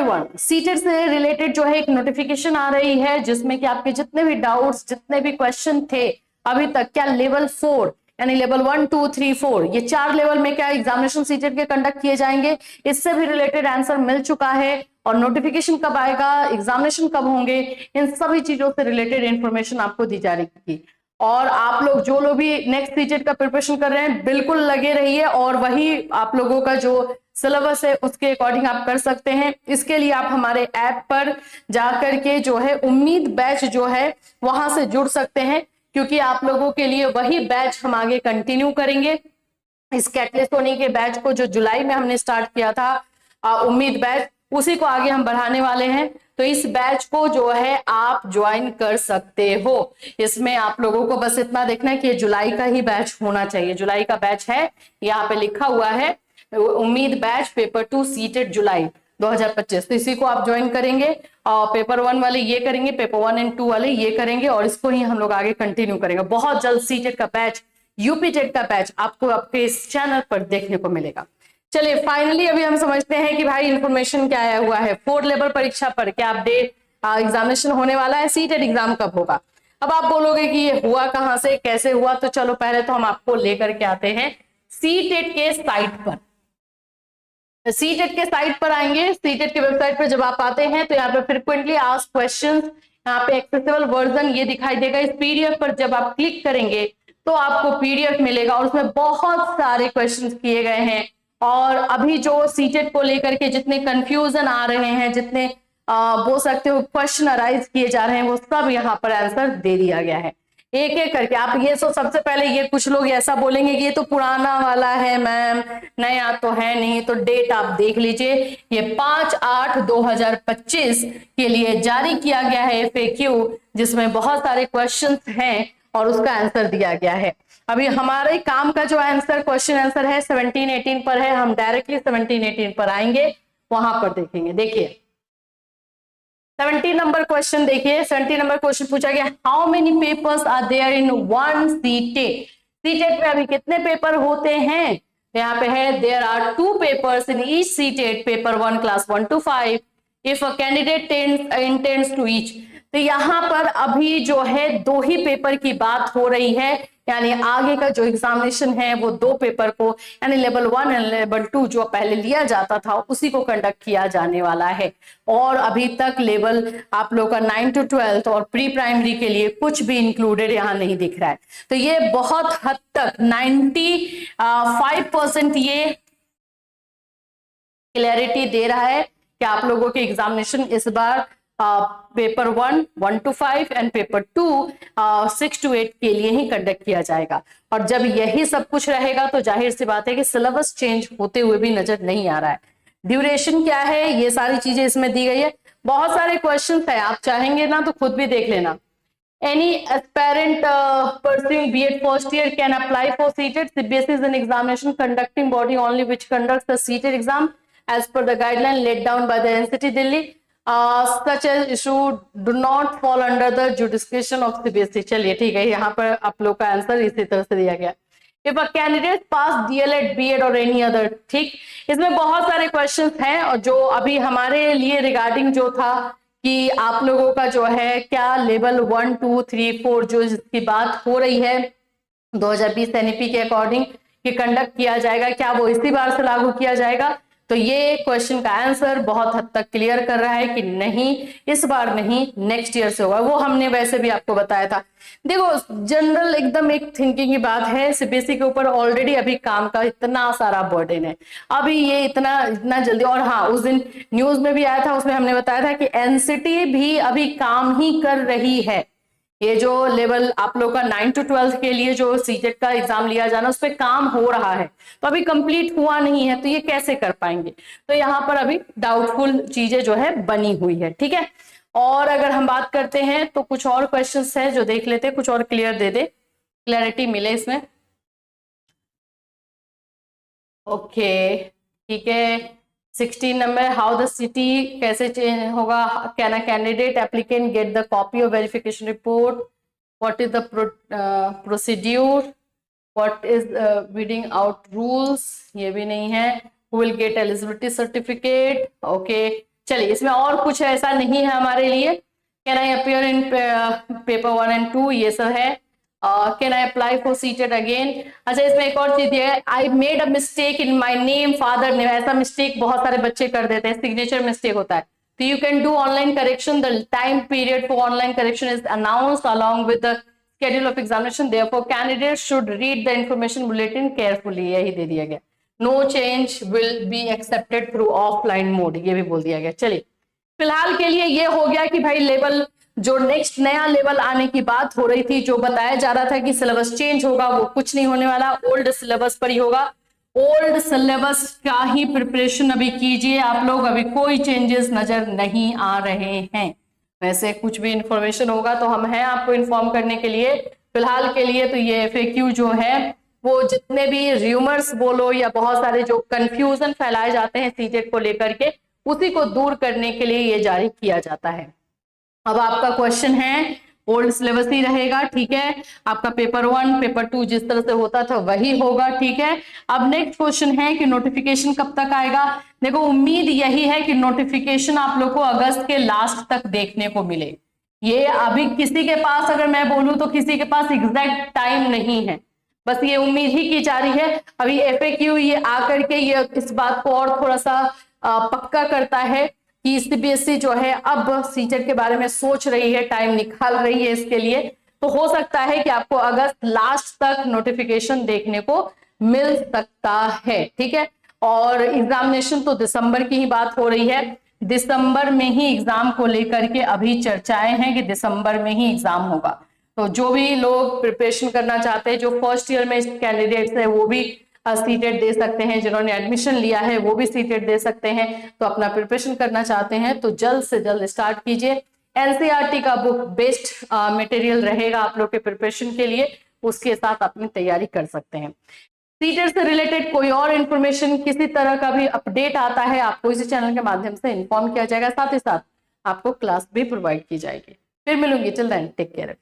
1 CTET से related जो है एक नोटिफिकेशन आ रही है जिसमें कि आपके जितने भी डाउट्स, जितने भी क्वेश्चन थे अभी तक, क्या लेवल 4 यानी लेवल 1 2 3 4 ये 4 लेवल में क्या एग्जामिनेशन सीटेट के कंडक्ट किए जाएंगे, इससे भी रिलेटेड आंसर मिल चुका है। और नोटिफिकेशन कब आएगा, एग्जामिनेशन कब होंगे, इन सभी चीजों से रिलेटेड इंफॉर्मेशन आपको दी जा रही थी। और आप लोग जो लोग भी नेक्स्ट सीटेट का प्रिपरेशन कर रहे हैं बिल्कुल लगे रहिए और वही आप लोगों का जो सिलेबस है उसके अकॉर्डिंग आप कर सकते हैं। इसके लिए आप हमारे ऐप पर जाकर के जो है उम्मीद बैच जो है वहां से जुड़ सकते हैं, क्योंकि आप लोगों के लिए वही बैच हम आगे कंटिन्यू करेंगे। इस कैटलिस्ट होने के बैच को जो जुलाई में हमने स्टार्ट किया था उम्मीद बैच, उसी को आगे हम बढ़ाने वाले हैं। तो इस बैच को जो है आप ज्वाइन कर सकते हो। इसमें आप लोगों को बस इतना देखना है कि जुलाई का ही बैच होना चाहिए। जुलाई का बैच है, यहाँ पे लिखा हुआ है उम्मीद बैच पेपर 2 सीटेट जुलाई 2025। तो इसी को आप ज्वाइन करेंगे और पेपर 1 वाले ये करेंगे, पेपर 1 एंड 2 वाले ये करेंगे और इसको ही हम लोग आगे कंटिन्यू करेंगे। बहुत जल्द सीटेट का बैच, यूपी टेट का बैच आपको आपके इस चैनल पर देखने को मिलेगा। चलिए फाइनली अभी हम समझते हैं कि भाई इंफॉर्मेशन क्या आया हुआ है 4 लेवल परीक्षा पर, क्या अपडेट, एग्जामिनेशन होने वाला है, सीटेट एग्जाम कब होगा। अब आप बोलोगे कि ये हुआ कहां से, कैसे हुआ, तो चलो पहले तो हम आपको लेकर के आते हैं सीटेट के साइट पर। सीटेट के साइट पर आएंगे। सीटेट के वेबसाइट पर जब आप आते हैं तो यहाँ पे फ्रिक्वेंटली आस्क्ड क्वेश्चंस, यहाँ पे एक्सेसिबल वर्जन ये दिखाई देगा। इस पीडीएफ पर जब आप क्लिक करेंगे तो आपको पीडीएफ मिलेगा और उसमें बहुत सारे क्वेश्चंस किए गए हैं। और अभी जो सीटेट को लेकर के जितने कंफ्यूजन आ रहे हैं, जितने बोल सकते हो क्वेश्चन अराइज किए जा रहे हैं, वो सब यहाँ पर आंसर दे दिया गया है एक एक करके। आप ये सबसे पहले ये कुछ लोग ऐसा बोलेंगे कि ये तो पुराना वाला है मैम, नया तो है नहीं, तो डेट आप देख लीजिए, ये 5/8/2025 के लिए जारी किया गया है FAQ, जिसमें बहुत सारे क्वेश्चंस हैं और उसका आंसर दिया गया है। अभी हमारे काम का जो आंसर क्वेश्चन आंसर है 17-18 पर है, हम डायरेक्टली 17-18 पर आएंगे, वहां पर देखेंगे। देखिए 17 नंबर क्वेश्चन देखिए, 17 नंबर क्वेश्चन पूछा गया, how many papers are there in one CTET. CTET में अभी कितने पेपर होते हैं, यहाँ पे है there are 2 papers in each CTET, paper 1 class 1 to 5 if a candidate intends to each. तो यहाँ पर अभी जो है 2 ही पेपर की बात हो रही है, यानी आगे का जो एग्जामिनेशन है वो 2 पेपर को, यानी लेवल 1 एंड लेवल 2 जो पहले लिया जाता था उसी को कंडक्ट किया जाने वाला है। और अभी तक लेवल आप लोग का 9 to 12 और प्री प्राइमरी के लिए कुछ भी इंक्लूडेड यहाँ नहीं दिख रहा है। तो ये बहुत हद तक 95% ये क्लैरिटी दे रहा है कि आप लोगों के एग्जामिनेशन इस बार paper 1 1 to 5 and paper 2 6 to 8 के लिए ही कंडक्ट किया जाएगा। और जब यही सब कुछ रहेगा तो जाहिर सी बात है कि सिलेबस चेंज होते हुए भी नजर नहीं आ रहा है। ड्यूरेशन क्या है, ये सारी चीजें इसमें दी गई है। बहुत सारे क्वेश्चन है, आप चाहेंगे ना तो खुद भी देख लेना। Any aspirant pursuing B.Ed first year can apply for CTET. CBSE is an examination conducting body only which conducts the CTET exam as per the guideline laid down by the NCT Delhi. Such as issue do not fall under the jurisdiction of CBSE. चलिए ठीक है, यहाँ पर आप लोग का answer इसी तरह से दिया गया। If a candidate pass DLED, B.Ed or any other, ठीक, इसमें बहुत सारे क्वेश्चंस हैं और जो अभी हमारे लिए रिगार्डिंग जो था कि आप लोगों का जो है क्या लेवल 1 2 3 4 जो इसकी बात हो रही है 2020 NEP के अकॉर्डिंग कि कंडक्ट किया जाएगा, क्या वो इसी बार से लागू किया जाएगा। तो ये क्वेश्चन का आंसर बहुत हद तक क्लियर कर रहा है कि नहीं, इस बार नहीं, नेक्स्ट ईयर से होगा। वो हमने वैसे भी आपको बताया था। देखो जनरल एकदम एक थिंकिंग की बात है, सीबीएसई के ऊपर ऑलरेडी अभी काम का इतना सारा बर्डन है, अभी ये इतना जल्दी। और हाँ, उस दिन न्यूज में भी आया था, उसमें हमने बताया था कि एनसीटी भी अभी काम ही कर रही है। ये जो लेवल आप लोग का 9 to 12 के लिए जो सीटेट का एग्जाम लिया जाना, उस पर काम हो रहा है, तो अभी कंप्लीट हुआ नहीं है, तो ये कैसे कर पाएंगे। तो यहाँ पर अभी डाउटफुल चीजें जो है बनी हुई है, ठीक है। और अगर हम बात करते हैं तो कुछ और क्वेश्चंस है जो देख लेते, कुछ और क्लियर दे दे, क्लैरिटी मिले इसमें। ओके ठीक है, 16 नंबर, हाउ द सिटी कैसे चेंज होगा, can a candidate applicant get the copy of verification report, what is the procedure, what is weeding out rules, ये भी नहीं है, who will get eligibility certificate. Okay चलिए, इसमें और कुछ ऐसा नहीं है हमारे लिए। Can I appear in paper 1 and 2, ये सब है। Can I apply for CTET again. अच्छा, इसमें एक और चीज है, I made a mistake in my name, father name. ऐसा मिस्टेक बहुत सारे बच्चे कर देते हैं, सिग्नेचर मिस्टेक होता है। तो you can do online correction. The time period for online correction is announced along with the schedule of examination, therefore candidates should read the information bulletin carefully। यही दे दिया गया। No change will be accepted through offline mode, ये भी बोल दिया गया। चलिए, फिलहाल के लिए ये हो गया कि भाई लेवल, जो नेक्स्ट नया लेवल आने की बात हो रही थी, जो बताया जा रहा था कि सिलेबस चेंज होगा, वो कुछ नहीं होने वाला, ओल्ड सिलेबस पर ही होगा। ओल्ड सिलेबस का ही प्रिपरेशन अभी कीजिए आप लोग, अभी कोई चेंजेस नजर नहीं आ रहे हैं। वैसे कुछ भी इंफॉर्मेशन होगा तो हम हैं आपको इन्फॉर्म करने के लिए। फिलहाल के लिए तो ये FAQ जो है, वो जितने भी र्यूमर्स बोलो या बहुत सारे जो कंफ्यूजन फैलाए जाते हैं सीटेट को लेकर के, उसी को दूर करने के लिए ये जारी किया जाता है। अब आपका क्वेश्चन है, ओल्ड सिलेबस ही रहेगा, ठीक है। आपका पेपर 1 पेपर 2 जिस तरह से होता था वही होगा, ठीक है। अब नेक्स्ट क्वेश्चन है कि नोटिफिकेशन कब तक आएगा। देखो, उम्मीद यही है कि नोटिफिकेशन आप लोग को अगस्त के लास्ट तक देखने को मिले। ये अभी किसी के पास, अगर मैं बोलूं तो किसी के पास एग्जैक्ट टाइम नहीं है, बस ये उम्मीद ही की जा रही है। अभी FAQ ये आकर के ये इस बात को और थोड़ा सा पक्का करता है कि CBSE जो है अब सीटेट के बारे में सोच रही है, टाइम निकाल रही है इसके लिए। तो हो सकता है कि आपको अगस्त लास्ट तक नोटिफिकेशन देखने को मिल सकता है, ठीक है। और एग्जामिनेशन तो दिसंबर की ही बात हो रही है, दिसंबर में ही एग्जाम को लेकर के अभी चर्चाएं हैं कि दिसंबर में ही एग्जाम होगा। तो जो भी लोग प्रिपरेशन करना चाहते हैं, जो फर्स्ट ईयर में कैंडिडेट्स है, वो भी सीटेट दे सकते हैं, जिन्होंने एडमिशन लिया है वो भी सीटेट दे सकते हैं। तो अपना प्रिपरेशन करना चाहते हैं तो जल्द से जल्द स्टार्ट कीजिए। NCERT का बुक बेस्ट मटेरियल रहेगा आप लोग के प्रिपरेशन के लिए, उसके साथ अपनी तैयारी कर सकते हैं। सीटेट से रिलेटेड कोई और इन्फॉर्मेशन, किसी तरह का भी अपडेट आता है, आपको इसी चैनल के माध्यम से इन्फॉर्म किया जाएगा, साथ ही साथ आपको क्लास भी प्रोवाइड की जाएगी। फिर मिलूंगी, टिल देन टेक केयर।